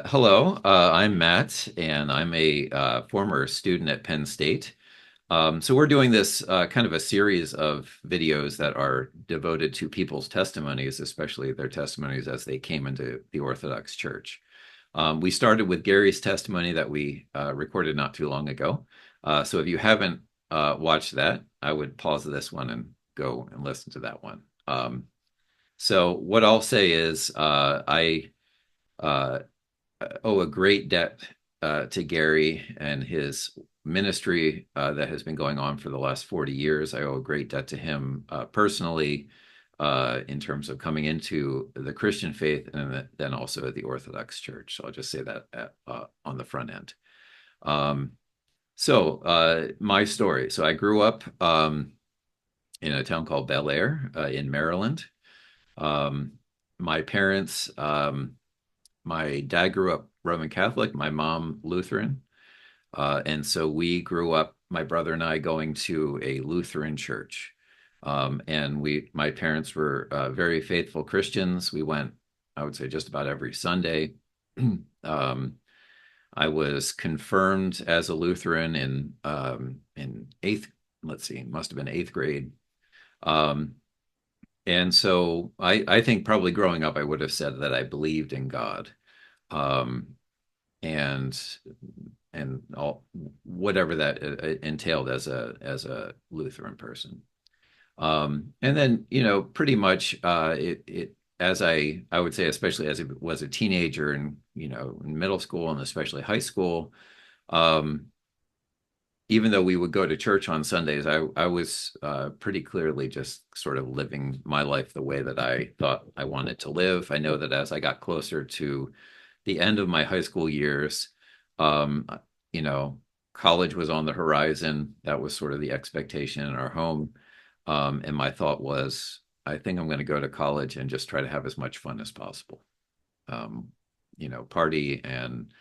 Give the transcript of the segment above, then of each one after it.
Hello, I'm Matt, and I'm a former student at Penn State. So we're doing this kind of a series of videos that are devoted to people's testimonies, especially their testimonies as they came into the Orthodox Church. We started with Gary's testimony that we recorded not too long ago. So if you haven't watched that, I would pause this one and go and listen to that one. So what I'll say is I uh, owe a great debt to Gary and his ministry that has been going on for the last 40 years. I owe a great debt to him personally in terms of coming into the Christian faith and then also the Orthodox Church. So I'll just say that on the front end. Um, my story. So I grew up in a town called Bel Air in Maryland. Um, my parents, my dad grew up Roman Catholic, my mom Lutheran. And so we grew up, my brother and I, going to a Lutheran church. My parents were very faithful Christians. We went, I would say, just about every Sunday. um, I was confirmed as a Lutheran in eighth, let's see, must have been eighth grade. Um, and so I think probably growing up, I would have said that I believed in God. Um, and all whatever that entailed as a Lutheran person. And then pretty much it as I would say, especially as it was a teenager and in middle school and especially high school. Um, Even though we would go to church on Sundays, I was pretty clearly just sort of living my life the way that I thought I wanted to live. I know that as I got closer to the end of my high school years, um, you know, college was on the horizon. That was sort of the expectation in our home. And my thought was, I think I'm going to go to college and just try to have as much fun as possible. Um, Party and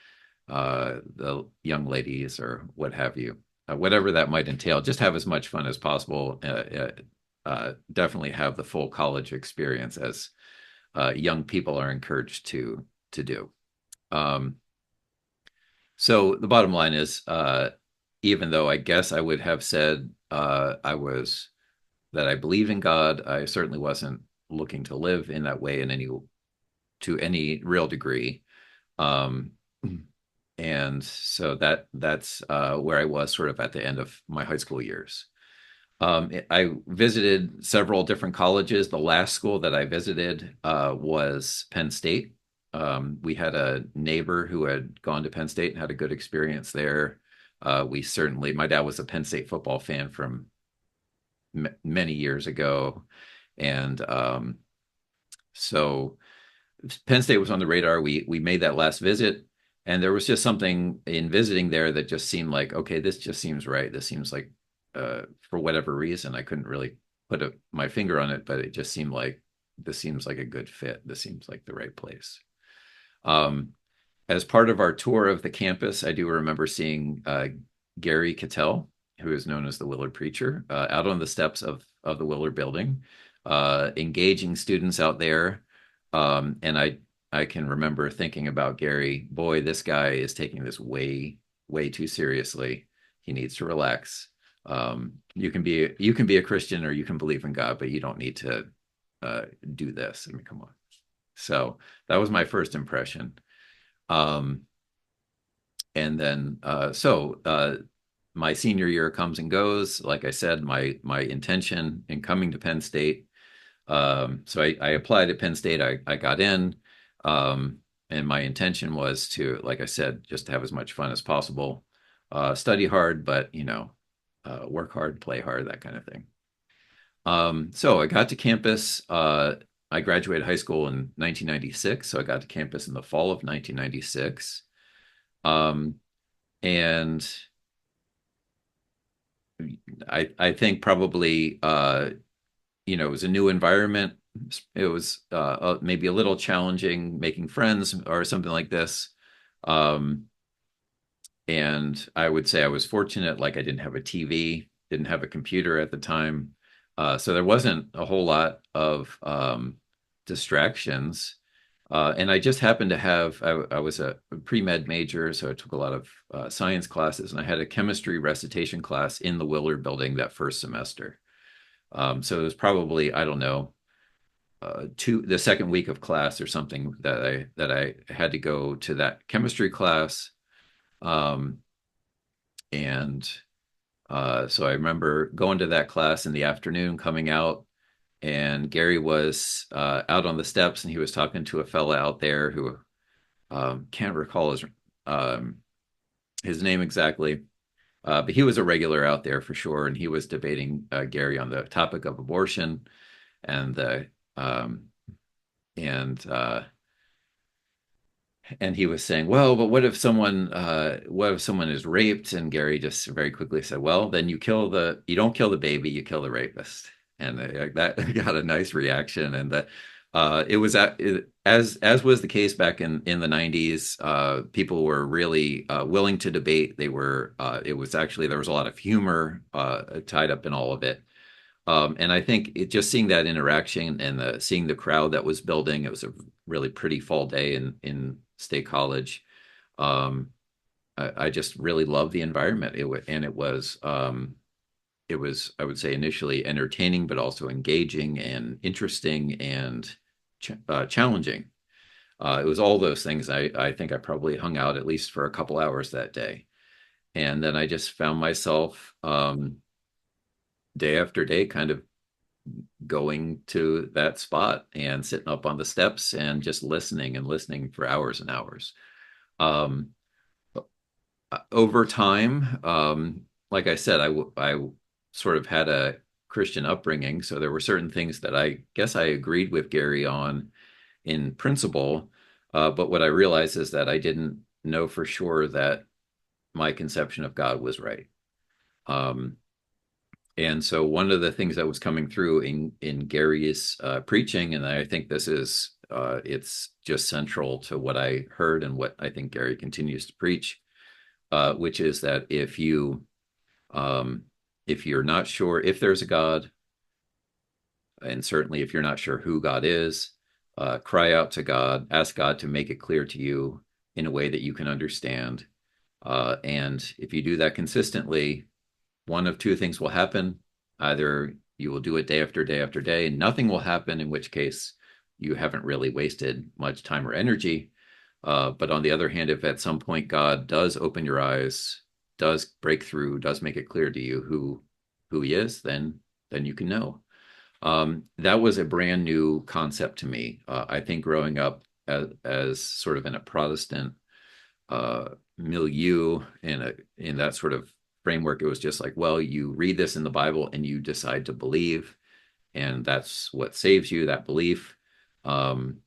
the young ladies or what have you, whatever that might entail, just have as much fun as possible. Definitely have the full college experience as young people are encouraged to do. Um, so the bottom line is, even though I guess I would have said that I believe in God, I certainly wasn't looking to live in that way to any real degree. Um, and so that's where I was sort of at the end of my high school years. I visited several different colleges. The last school that I visited was Penn State. We had a neighbor who had gone to Penn State and had a good experience there. My dad was a Penn State football fan from many years ago. And so Penn State was on the radar. We made that last visit, and there was just something in visiting there that just seemed like, okay, this just seems right. This seems like, for whatever reason, I couldn't really put my finger on it, but it just seemed like this seems like a good fit. This seems like the right place. Um, as part of our tour of the campus, I do remember seeing Gary Cattell, who is known as the Willard preacher, out on the steps of the Willard building, engaging students out there. And I can remember thinking about Gary, boy, this guy is taking this way too seriously. He needs to relax. You can be a Christian or you can believe in God, but you don't need to do this. I mean, come on. So that was my first impression. Um, and then my senior year comes and goes. Like I said, my intention in coming to Penn State. So I applied at Penn State. I got in, and my intention was to, like I said, just have as much fun as possible, study hard, but work hard, play hard, that kind of thing. So I got to campus. I graduated high school in 1996, so I got to campus in the fall of 1996. Um, and I think probably it was a new environment. It was maybe a little challenging making friends or something like this. Um, and I would say I was fortunate, like I didn't have a TV, didn't have a computer at the time. So there wasn't a whole lot of distractions. And I just happened to have, I was a pre-med major, so I took a lot of science classes, and I had a chemistry recitation class in the Willard building that first semester. So it was probably, I don't know, the second week of class or something that I had to go to that chemistry class. Um, and so I remember going to that class in the afternoon, coming out, and Gary was out on the steps, and he was talking to a fella out there who can't recall um, his name exactly, but he was a regular out there for sure, and he was debating Gary on the topic of abortion and the um, and and he was saying, well, but what if someone is raped? And Gary just very quickly said, well, then you don't kill the baby, you kill the rapist. And that got a nice reaction. And that it was as was the case back in the 90s. People were really willing to debate. It was actually, there was a lot of humor tied up in all of it. And I think just seeing that interaction and seeing the crowd that was building, it was a really pretty fall day in State College. Um, I just really loved the environment. And it was, I would say, initially entertaining, but also engaging and interesting and challenging. It was all those things. I think I probably hung out at least for a couple hours that day. And then I just found myself day after day kind of going to that spot and sitting up on the steps and just listening and listening for hours and hours. Um, Over time, like I said, I sort of had a Christian upbringing, so there were certain things that I guess I agreed with Gary on in principle. But what I realized is that I didn't know for sure that my conception of God was right. Um, And so one of the things that was coming through in Gary's preaching, and I think this is it's just central to what I heard and what I think Gary continues to preach, which is that um, if you're not sure if there's a God, and certainly if you're not sure who God is, cry out to God, ask God to make it clear to you in a way that you can understand. And if you do that consistently, one of two things will happen. Either you will do it day after day after day, and nothing will happen, in which case you haven't really wasted much time or energy. But on the other hand, if at some point God does open your eyes, does break through, does make it clear to you who He is, then you can know. That was a brand new concept to me. I think growing up as sort of in a Protestant milieu in that sort of framework, it was just like, well, you read this in the Bible and you decide to believe, and that's what saves you, that belief. Um,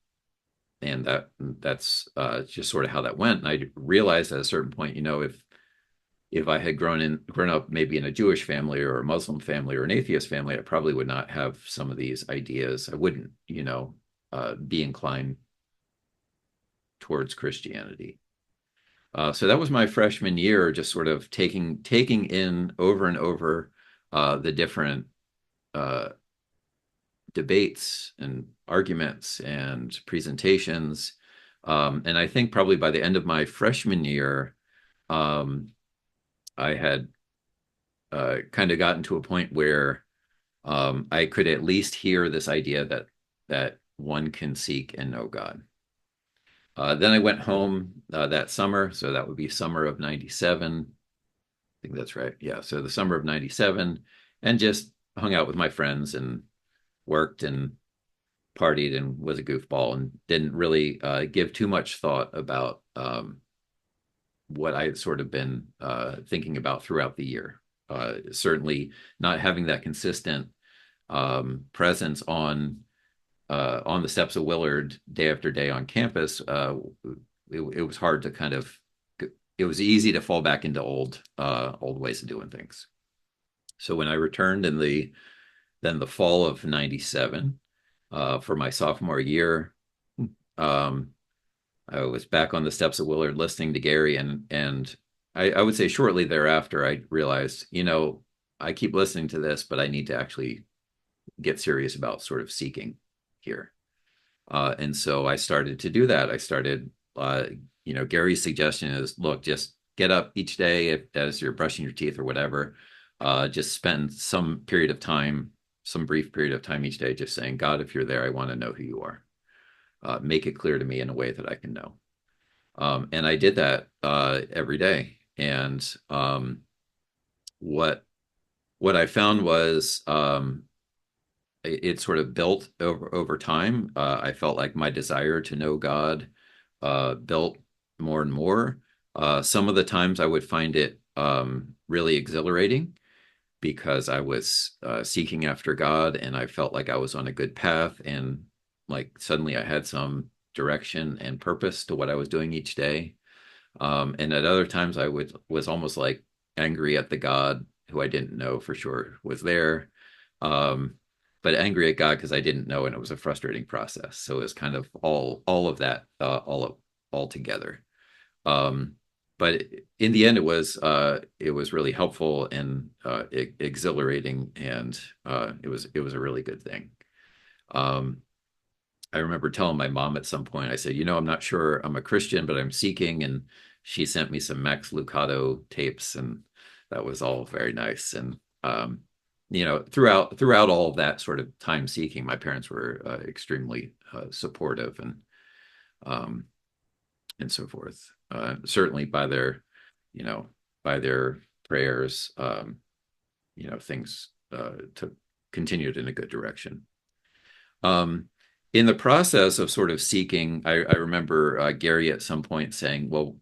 and that's just sort of how that went. And I realized at a certain point, if I had grown up maybe in a Jewish family or a Muslim family or an atheist family, I probably would not have some of these ideas. I wouldn't, be inclined towards Christianity. So that was my freshman year, just sort of taking in over and over the different uh, debates and arguments and presentations. And I think probably by the end of my freshman year, um, I had kind of gotten to a point where I could at least hear this idea that one can seek and know God. Then I went home that summer, so that would be summer of '97. I think that's right. Yeah, so the summer of '97, and just hung out with my friends and worked and partied and was a goofball and didn't really give too much thought about what I had sort of been thinking about throughout the year. Certainly not having that consistent presence on the steps of Willard day after day on campus. It was hard to kind of it was easy to fall back into old ways of doing things. So when I returned in the fall of '97 for my sophomore year, um, I was back on the steps of Willard listening to Gary, and I would say shortly thereafter I realized, I keep listening to this, but I need to actually get serious about sort of seeking here. And so I started to do that. Gary's suggestion is, look, just get up each day as you're brushing your teeth or whatever. Just spend some brief period of time each day, just saying, God, if you're there, I want to know who you are. Make it clear to me in a way that I can know. And I did that every day. And what what I found was it sort of built over time. I felt like my desire to know God built more and more. Some of the times I would find it really exhilarating because I was seeking after God and I felt like I was on a good path, and like suddenly I had some direction and purpose to what I was doing each day. And at other times I was almost like angry at the God who I didn't know for sure was there. Um, but angry at God because I didn't know, and it was a frustrating process. So it was kind of all of that all together. Um, but in the end, it was really helpful and exhilarating, and it was a really good thing. Um, I remember telling my mom at some point, I said, I'm not sure I'm a Christian, but I'm seeking. And she sent me some Max Lucado tapes, and that was all very nice. And, throughout all of that sort of time seeking, my parents were extremely supportive um, and so forth. Certainly you know, by their prayers, things took continued in a good direction. Um, in the process of sort of seeking, I remember Gary at some point saying, "Well,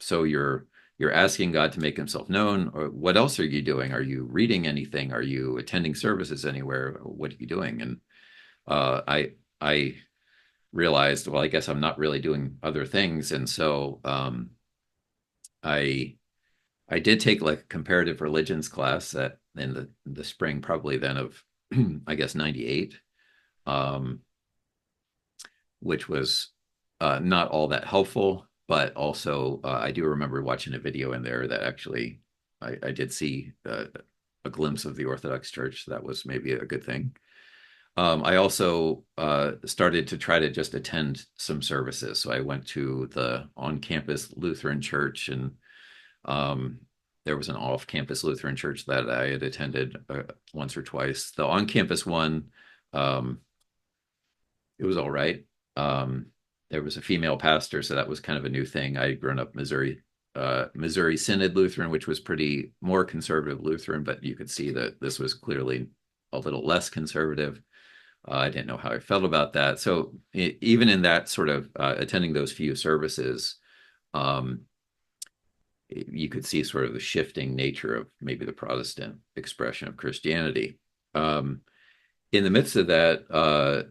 so you're asking God to make Himself known, or what else are you doing? Are you reading anything? Are you attending services anywhere? What are you doing?" And I realized, well, I guess I'm not really doing other things, and so I I did take like a comparative religions class that in the spring, probably then of I guess '98. Um, which was not all that helpful. But also, I do remember watching a video in there that actually I did see a glimpse of the Orthodox Church. That was maybe a good thing. I also started to try to just attend some services. So I went to the on campus Lutheran church, and um, there was an off campus Lutheran church that I had attended once or twice. The on campus one, um, it was all right. Um, there was a female pastor, so that was kind of a new thing. I had grown up Missouri Synod Lutheran, which was pretty more conservative Lutheran, but you could see that this was clearly a little less conservative. I didn't know how I felt about that. So even in that sort of attending those few services, um, you could see sort of the shifting nature of maybe the Protestant expression of Christianity. Um, in the midst of that,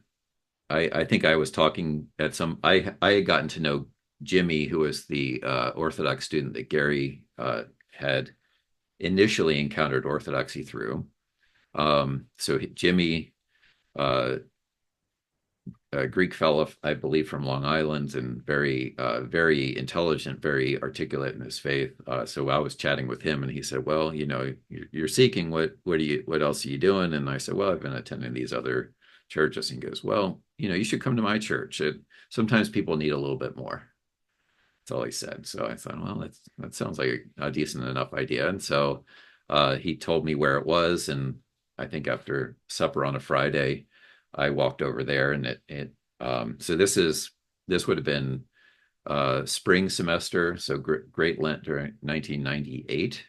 I think I was talking at I had gotten to know Jimmy, who was the Orthodox student that Gary had initially encountered Orthodoxy through. So Jimmy, uh, a Greek fellow, I believe, from Long Island, and very intelligent, very articulate in his faith. So I was chatting with him, and he said, "Well, you're seeking. What else are you doing?" And I said, "Well, I've been attending these other churches." And he goes, "Well, you should come to my church. Sometimes people need a little bit more." That's all he said. So I thought, well, that sounds like a decent enough idea. And so he told me where it was, and I think after supper on a Friday, I walked over there, and so this would have been spring semester, so Great Lent during 1998.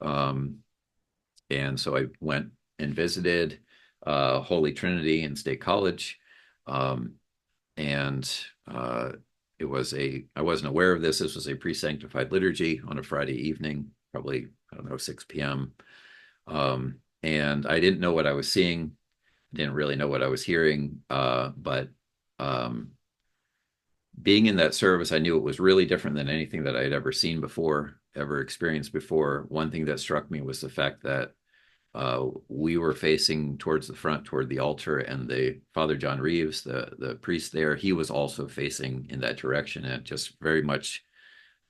Um, and so I went and visited Holy Trinity in State College. Um, and I wasn't aware of this. This was a pre-sanctified liturgy on a Friday evening, probably, I don't know, 6 p.m. And I didn't know what I was seeing, didn't really know what I was hearing. But being in that service, I knew it was really different than anything that I had ever seen before, ever experienced before. One thing that struck me was the fact that we were facing towards the front, toward the altar, and the Father John Reeves, the priest there, he was also facing in that direction. And just very much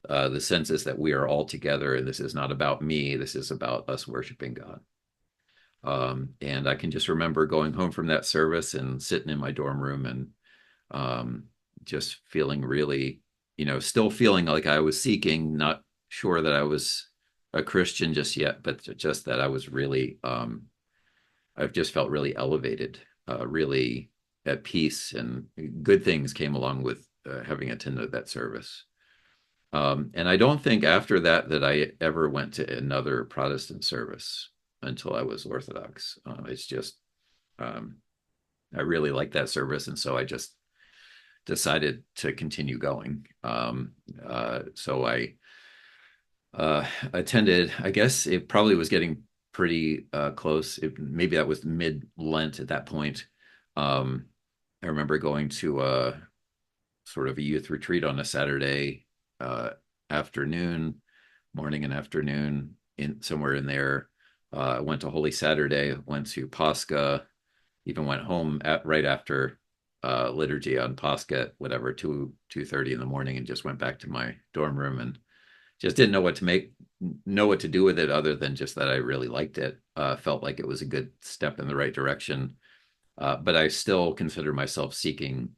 the sense is that we are all together, and this is not about me. This is about us worshiping God. And I can just remember going home from that service and sitting in my dorm room and Um, just feeling really, still feeling like I was seeking, not sure that I was a Christian just yet, but just that I was really, I've just felt really elevated, really at peace, and good things came along with having attended that service. And I don't think after that that I ever went to another Protestant service until I was Orthodox. It's just um, I really liked that service, and so I just decided to continue going. So I attended. I guess it probably was getting pretty close. Maybe that was mid Lent at that point. Um, I remember going to a sort of a youth retreat on a Saturday uh, afternoon, morning and afternoon, in somewhere in there. I went to Holy Saturday, went to Pascha, even went home right after liturgy on Pascha at whatever 2:30 in the morning, and just went back to my dorm room and just didn't know what to do with it other than just that I really liked it. Felt like it was a good step in the right direction, but I still consider myself seeking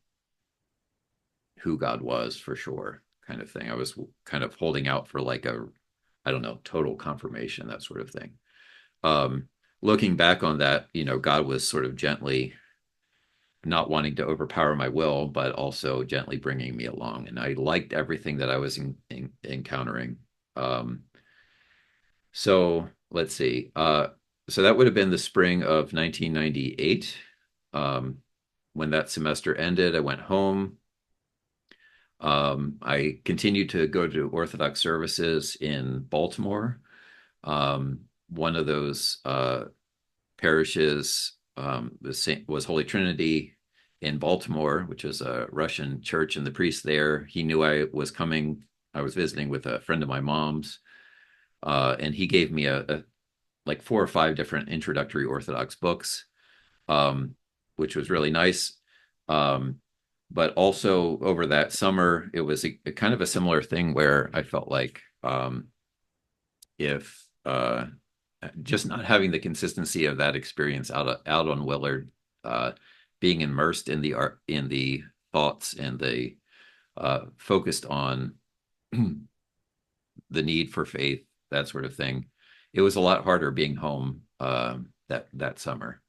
who God was for sure, kind of thing. I was kind of holding out for like I don't know, total confirmation, that sort of thing. Um, Looking back on that, God was sort of gently not wanting to overpower my will, but also gently bringing me along. And I liked everything that I was encountering. Um, so let's see. So that would have been the spring of 1998. Um, when that semester ended, I went home. I continued to go to Orthodox services in Baltimore. One of those parishes was Holy Trinity in Baltimore, which is a Russian church, and the priest there, he knew I was coming. I was visiting with a friend of my mom's, and he gave me like 4 or 5 different introductory Orthodox books, um, which was really nice. Um, but also over that summer, it was a kind of a similar thing where I felt like if just not having the consistency of that experience out on Willard, uh, being immersed in the art, in the thoughts, and the focused on the need for faith, that sort of thing. It was a lot harder being home that summer.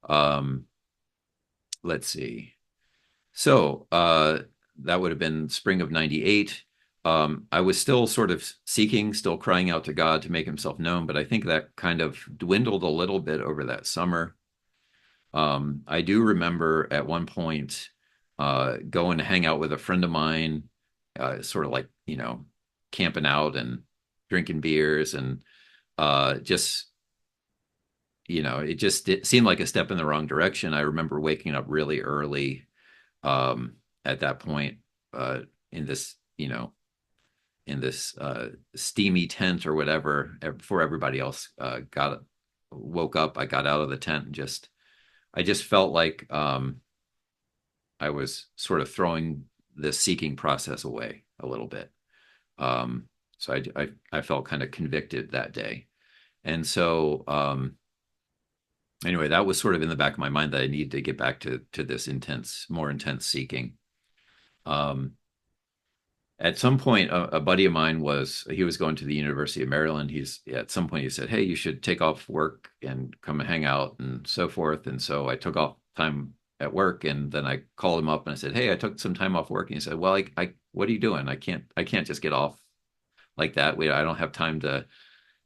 Um, let's see. So that would have been spring of '98. I was still sort of seeking, still crying out to God to make himself known, but I think that kind of dwindled a little bit over that summer. I do remember at one point going to hang out with a friend of mine, sort of like, camping out and drinking beers, and just, it seemed like a step in the wrong direction. I remember waking up really early at that point uh, in this, steamy tent or whatever before everybody else got woke up. I got out of the tent and I just felt like I was sort of throwing the seeking process away a little bit. Um, so I felt kind of convicted that day. And so anyway, that was sort of in the back of my mind that I needed to get back to this more intense seeking. Um, at some point, a buddy of mine he was going to the University of Maryland. At some point he said, "Hey, you should take off work and come and hang out and so forth." And so I took off time at work, and then I called him up and I said, "Hey, I took some time off work." And he said, "Well, what are you doing? I can't just get off like that. I don't have time to,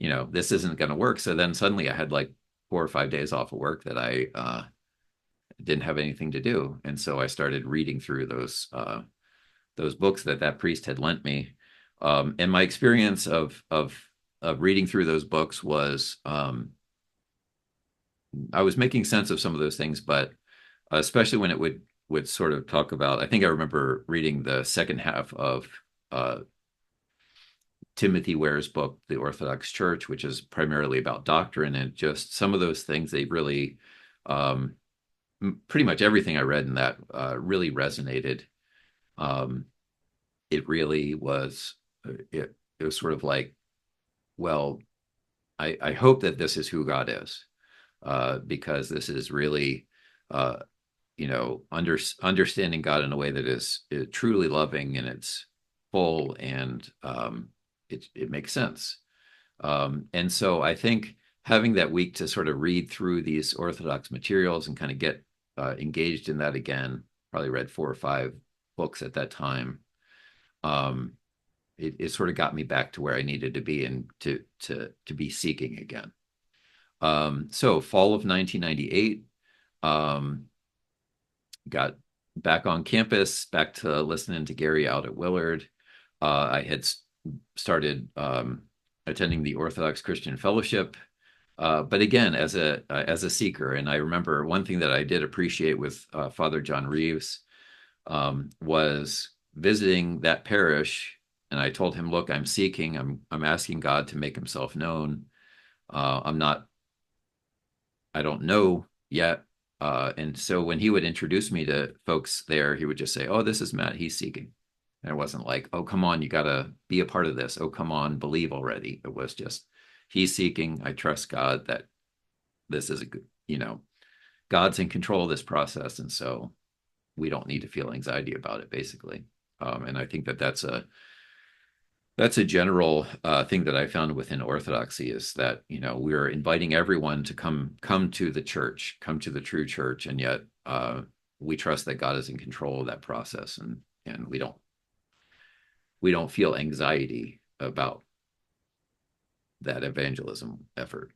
this isn't going to work." So then suddenly I had like 4 or 5 days off of work that I didn't have anything to do, and so I started reading through those books that priest had lent me. And my experience of reading through those books was I was making sense of some of those things, but especially when it would sort of talk about. I think I remember reading the second half of uh, Timothy Ware's book, The Orthodox Church, which is primarily about doctrine, and just some of those things they really. Um, Pretty much everything I read in that really resonated. Um, it really was it was sort of like, well, I hope that this is who God is, because this is really, uh, understanding God in a way that is truly loving, and it's full, and it makes sense. And so I think having that week to sort of read through these Orthodox materials and kind of get engaged in that again, probably read 4 or 5 books at that time. Um, it sort of got me back to where I needed to be and to be seeking again. So fall of 1998, um, got back on campus, back to listening to Gary out at Willard. I had started attending the Orthodox Christian Fellowship, but again, as a seeker. And I remember one thing that I did appreciate with Father John Reeves was visiting that parish. And I told him, "Look, I'm seeking. I'm asking God to make Himself known. I'm not. I don't know yet." And so when he would introduce me to folks there, he would just say, "Oh, this is Matt. He's seeking." And it wasn't like, "Oh, come on, you got to be a part of this. Oh, come on, believe already." It was just, "He's seeking. I trust God that this is a good, God's in control of this process." And so we don't need to feel anxiety about it, basically. And I think that that's a general thing that I found within Orthodoxy, is that we're inviting everyone to come to the church, come to the true church, and yet we trust that God is in control of that process, and we don't feel anxiety about that evangelism effort.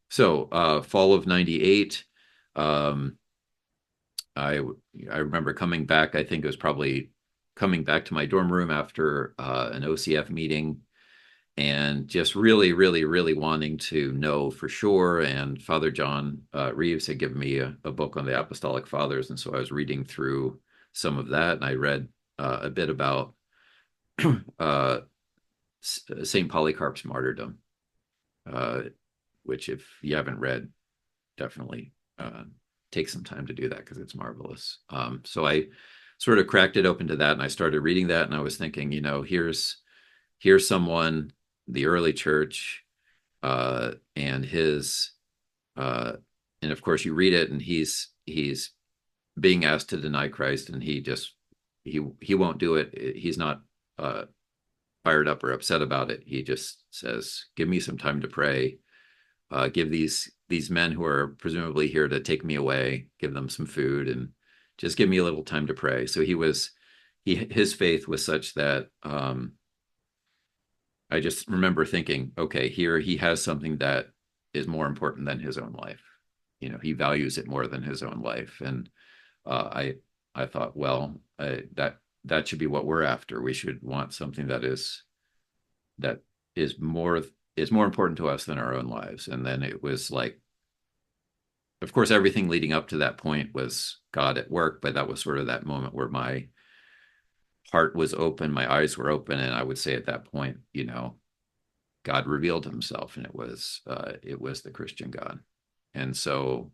So fall of '98, um, I I remember coming back. I think it was probably coming back to my dorm room after an OCF meeting, and just really, really, really wanting to know for sure. And Father John Reeves had given me a book on the Apostolic Fathers, and so I was reading through some of that, and I read a bit about uh, Saint Polycarp's martyrdom, uh, which, if you haven't read, definitely take some time to do that because it's marvelous. So I sort of cracked it open to that, and I started reading that, and I was thinking, here's someone, the early church, and his, uh, and of course you read it, and he's being asked to deny Christ, and he won't do it. He's not fired up or upset about it. He just says, "Give me some time to pray. Give these men who are presumably here to take me away, give them some food, and just give me a little time to pray." So his faith was such that I just remember thinking, okay, here he has something that is more important than his own life. He values it more than his own life, and I thought, well, that should be what we're after. We should want something that is more important to us than our own lives. And then it was like, of course, everything leading up to that point was God at work, but that was sort of that moment where my heart was open, my eyes were open, and I would say at that point, God revealed Himself, and it was the Christian God. And so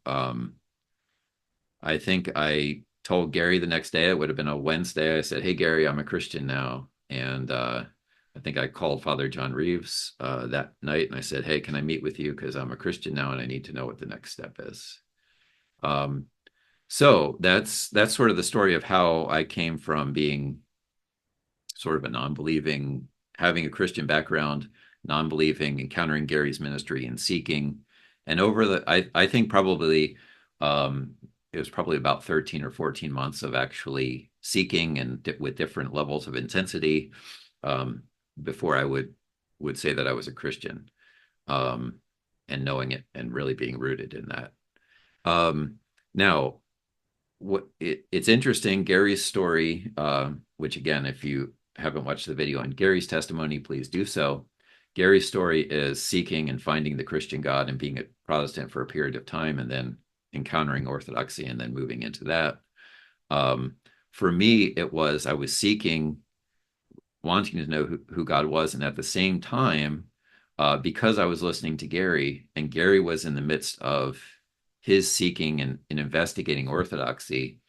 I think I told Gary the next day. It would have been a Wednesday. I said, "Hey, Gary, I'm a Christian now," and I think I called Father John Reeves that night, and I said, "Hey, can I meet with you? Because I'm a Christian now, and I need to know what the next step is." Um, so that's sort of the story of how I came from being sort of a non-believing, having a Christian background, non-believing, encountering Gary's ministry and seeking. And I think probably it was probably about 13 or 14 months of actually seeking, and with different levels of intensity, um, before I would say that I was a Christian, um, and knowing it and really being rooted in that. Now, it's interesting, Gary's story, which again, if you haven't watched the video on Gary's testimony, please do so. Gary's story is seeking and finding the Christian God and being a Protestant for a period of time, and then encountering Orthodoxy and then moving into that. For me, I was seeking, wanting to know who God was, and at the same time, because I was listening to Gary, and Gary was in the midst of his seeking and investigating Orthodoxy,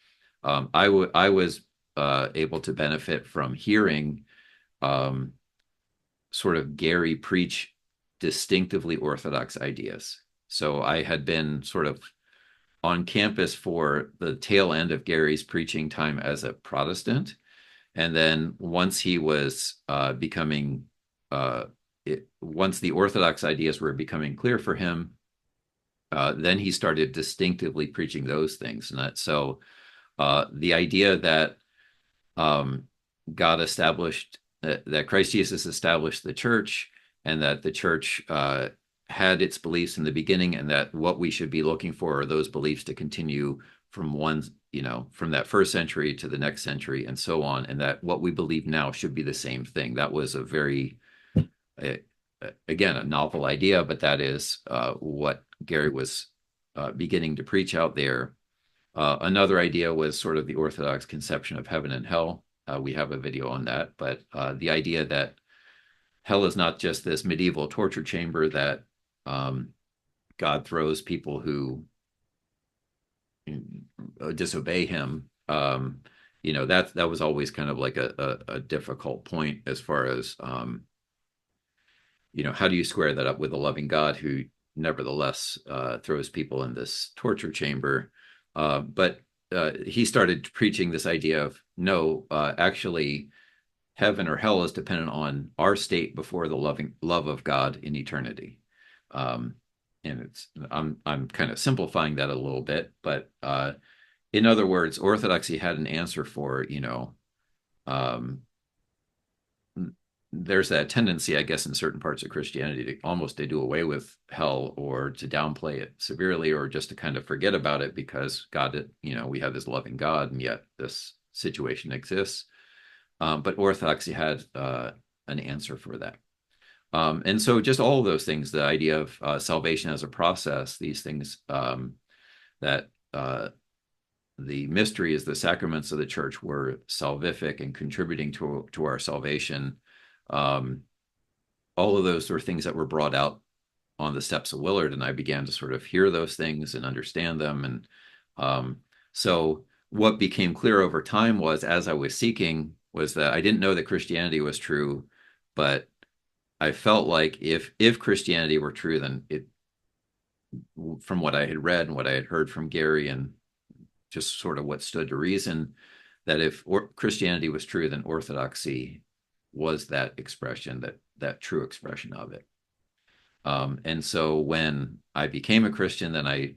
I was able to benefit from hearing um, sort of Gary preach distinctively Orthodox ideas. So I had been sort of on campus for the tail end of Gary's preaching time as a Protestant. And then once he was becoming, once the Orthodox ideas were becoming clear for him, then he started distinctively preaching those things. And so the idea that um, God established, that Christ Jesus established the church, and that the church had its beliefs in the beginning, and that what we should be looking for are those beliefs to continue from one, from that first century to the next century and so on, and that what we believe now should be the same thing. That was a very, uh, again, a novel idea, but that is what Gary was beginning to preach out there. Another idea was sort of the Orthodox conception of heaven and hell. We have a video on that, but the idea that hell is not just this medieval torture chamber that God throws people who disobey him. That was always kind of like a difficult point as far as how do you square that up with a loving God who nevertheless throws people in this torture chamber? But he started preaching this idea of no, actually, heaven or hell is dependent on our state before the loving love of God in eternity. Um, and I'm kind of simplifying that a little bit, but in other words, Orthodoxy had an answer for, um, there's that tendency, I guess, in certain parts of Christianity to almost to do away with hell or to downplay it severely or just to kind of forget about it because God, we have this loving God and yet this situation exists. But Orthodoxy had an answer for that. And so just all of those things, the idea of salvation as a process, these things that the mysteries, the sacraments of the church were salvific and contributing to our salvation. Um, all of those were things that were brought out on the steps of Willard, and I began to sort of hear those things and understand them. And so what became clear over time was, as I was seeking, was that I didn't know that Christianity was true, but I felt like if Christianity were true, then from what I had read and what I had heard from Gary and just sort of what stood to reason, that if Christianity was true, then Orthodoxy was that expression, that true expression of it. And so when I became a Christian, then I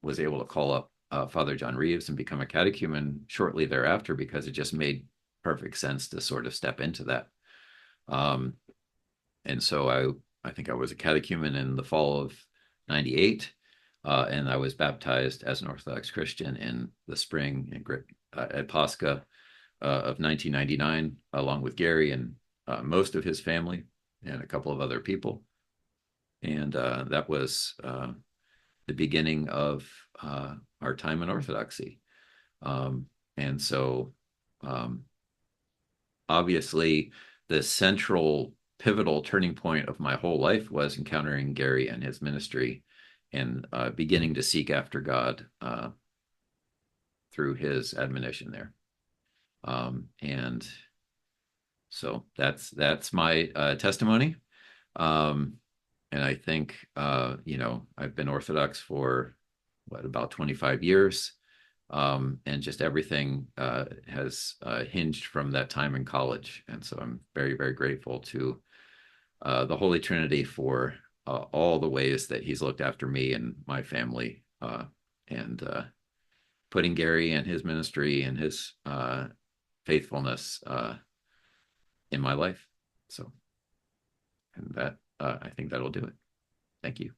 was able to call up Father John Reeves and become a catechumen shortly thereafter because it just made perfect sense to sort of step into that. And so I think I was a catechumen in the fall of 98. And I was baptized as an Orthodox Christian in the spring at Pascha of 1999, along with Gary and most of his family and a couple of other people. And that was the beginning of our time in Orthodoxy. And so obviously the central pivotal turning point of my whole life was encountering Gary and his ministry and beginning to seek after God through his admonition there. And so that's my testimony. And I think, I've been Orthodox for about 25 years. And just everything has hinged from that time in college. And so I'm very, very grateful to the Holy Trinity for all the ways that he's looked after me and my family and putting Gary and his ministry and his faithfulness in my life. So, and that I think that'll do it. Thank you.